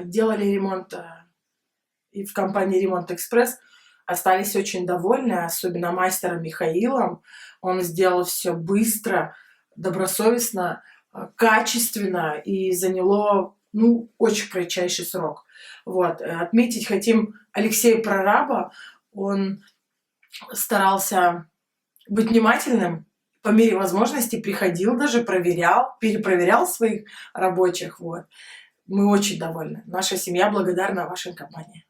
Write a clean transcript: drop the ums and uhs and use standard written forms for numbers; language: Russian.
делали ремонт и в компании «Ремонт Экспресс», остались очень довольны, особенно мастером Михаилом. Он сделал все быстро, добросовестно, качественно и заняло, ну, очень кратчайший срок. Вот. Отметить хотим Алексея Прораба. Он старался быть внимательным, по мере возможности приходил даже, проверял, перепроверял своих рабочих. Вот. Мы очень довольны. Наша семья благодарна вашей компании.